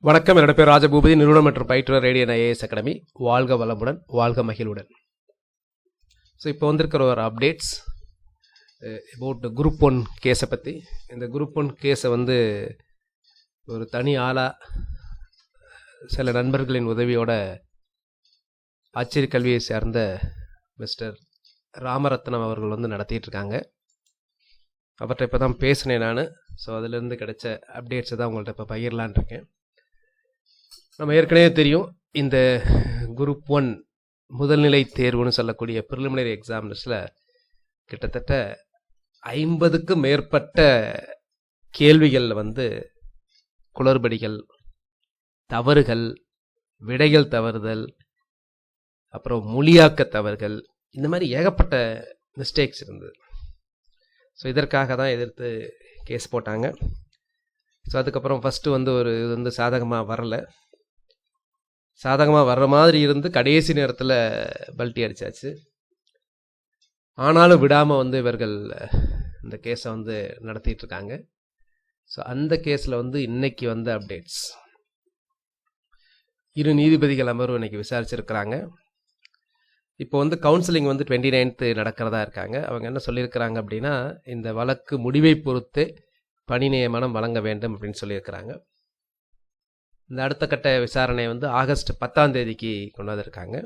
வணக்கம். என்னோட பேர் ராஜபூபதி, நிறுவனம் மற்றும் பயிற்றுனர் ரேடியன் ஐஏஎஸ் அகாடமி. வாழ்க வளமுடன், வாழ்க மகிழ்வுடன். ஸோ இப்போ வந்திருக்கிற ஒரு அப்டேட்ஸ் அபவுட் குரூப் 1 கேஸை பற்றி. இந்த குரூப் 1 கேஸை ஒரு தனி ஆளாக சில நண்பர்களின் உதவியோட ஆச்சரிய கல்வியை சேர்ந்த மிஸ்டர் ராமரத்னம் அவர்கள் நடத்திட்டு இருக்காங்க. அவர்கிட்ட இப்போ தான் பேசினேன் நான். ஸோ அதிலேருந்து கிடைச்ச அப்டேட்ஸை தான் உங்கள்கிட்ட இப்போ பகிரலான் இருக்கேன். நம்ம ஏற்கனவே தெரியும், இந்த குரூப் 1 முதல்நிலை தேர்வுன்னு சொல்லக்கூடிய ப்ரிலிமினரி எக்ஸாம்ஸில் கிட்டத்தட்ட 50க்கும் மேற்பட்ட கேள்விகளில் குளறுபடிகள், தவறுகள், விடைகள் தவறுதல், அப்புறம் மொழியாக்க தவறுகள், இந்த மாதிரி ஏகப்பட்ட மிஸ்டேக்ஸ் இருந்தது. ஸோ இதற்காக தான் எதிர்த்து கேஸ் போட்டாங்க. ஸோ அதுக்கப்புறம் ஃபஸ்ட்டு ஒரு இது சாதகமாக வரலை. சாதகமாக வர்ற மாதிரி இருந்து கடைசி நேரத்தில் பல்ட்டி அடித்தாச்சு. ஆனாலும் விடாமல் இவர்கள் இந்த கேஸை நடத்திட்டுருக்காங்க. ஸோ அந்த கேஸில் இன்னைக்கு அப்டேட்ஸ். 2 நீதிபதிகள் அமர்வு இன்னைக்கு விசாரிச்சிருக்கிறாங்க. இப்போ கவுன்சிலிங் 29th நடக்கிறதா இருக்காங்க. அவங்க என்ன சொல்லியிருக்கிறாங்க அப்படின்னா, இந்த வழக்கு முடிவை பொறுத்து பணி நியமனம் வழங்க வேண்டும் அப்படின்னு சொல்லியிருக்கிறாங்க. இந்த அடுத்த கட்ட விசாரணை ஆகஸ்ட் 10ஆம் தேதிக்கு கொண்டு வந்திருக்காங்க.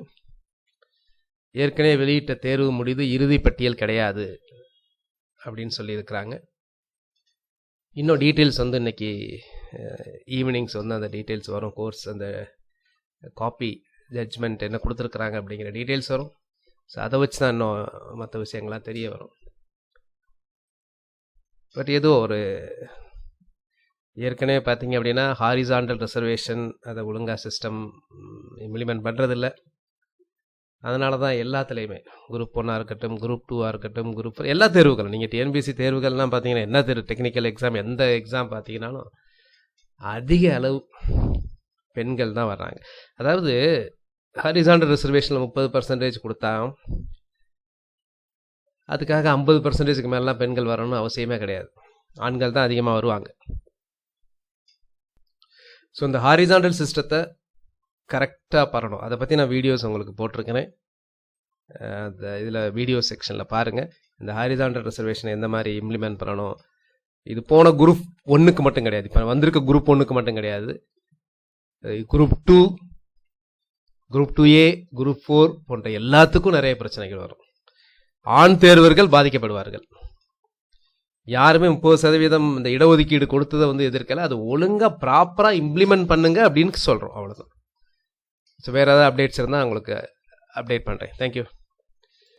ஏற்கனவே வெளியிட்ட தேர்வு முடிவு இறுதி பட்டியல் கிடையாது அப்படின்னு சொல்லியிருக்கிறாங்க. இன்னும் டீட்டெயில்ஸ் இன்னைக்கு ஈவினிங்ஸ் அந்த டீட்டெயில்ஸ் வரும். கோர்ஸ் அந்த காப்பி ஜட்ஜ்மெண்ட் என்ன கொடுத்துருக்குறாங்க அப்படிங்கிற டீட்டெயில்ஸ் வரும். ஸோ அதை வச்சு தான் இன்னும் மற்ற விஷயங்கள்லாம் தெரிய வரும். பட் ஏதோ ஏற்கனவே பார்த்தீங்க அப்படின்னா ஹாரிசான்டல் ரிசர்வேஷன் அதை ஒழுங்காக சிஸ்டம் இம்ப்ளிமெண்ட் பண்ணுறதில்ல. அதனால தான் எல்லாத்துலேயுமே குரூப் 1 இருக்கட்டும், குரூப் 2 இருக்கட்டும், குரூப் 4 எல்லா தேர்வுகளும், நீங்கள் டிஎன்பிசி தேர்வுகள்லாம் பார்த்தீங்கன்னா என்ன டெக்னிக்கல் எக்ஸாம், எந்த எக்ஸாம் பார்த்தீங்கன்னாலும் அதிக அளவு பெண்கள் தான் வர்றாங்க. அதாவது ஹாரிசான்டல் ரிசர்வேஷனில் 30% கொடுத்தா அதுக்காக 50%க்கு மேலாம் பெண்கள் வரணும்னு அவசியமே கிடையாது. ஆண்கள் தான் அதிகமாக வருவாங்க. ஸோ இந்த ஹாரிசான்டல் சிஸ்டத்தை கரெக்டாக பண்ணணும். அதை பற்றி நான் வீடியோஸ் உங்களுக்கு போட்டிருக்கிறேன். அந்த இதில் வீடியோ செக்ஷனில் பாருங்கள். இந்த ஹாரிசான்டல் ரிசர்வேஷனை எந்த மாதிரி இம்ப்ளிமெண்ட் பண்ணணும். இது போன குரூப் 1க்கு மட்டும் கிடையாது, இப்போ வந்திருக்க குரூப் 1க்கு மட்டும் கிடையாது. குரூப் 2, குரூப் 2A, குரூப் 4 போன்ற எல்லாத்துக்கும் நிறைய பிரச்சனைகள் வரும். ஆண் தேர்வர்கள் பாதிக்கப்படுவார்கள். யாருமே 30% இந்த இடஒதுக்கீடு கொடுத்ததை எதிர்க்கல. அது ஒழுங்காக ப்ராப்பராக இம்ப்ளிமெண்ட் பண்ணுங்க அப்படின்னு சொல்கிறோம். அவ்வளோதான். ஸோ வேறு ஏதாவது அப்டேட்ஸ் இருந்தால் உங்களுக்கு அப்டேட் பண்ணுறேன். தேங்க்யூ.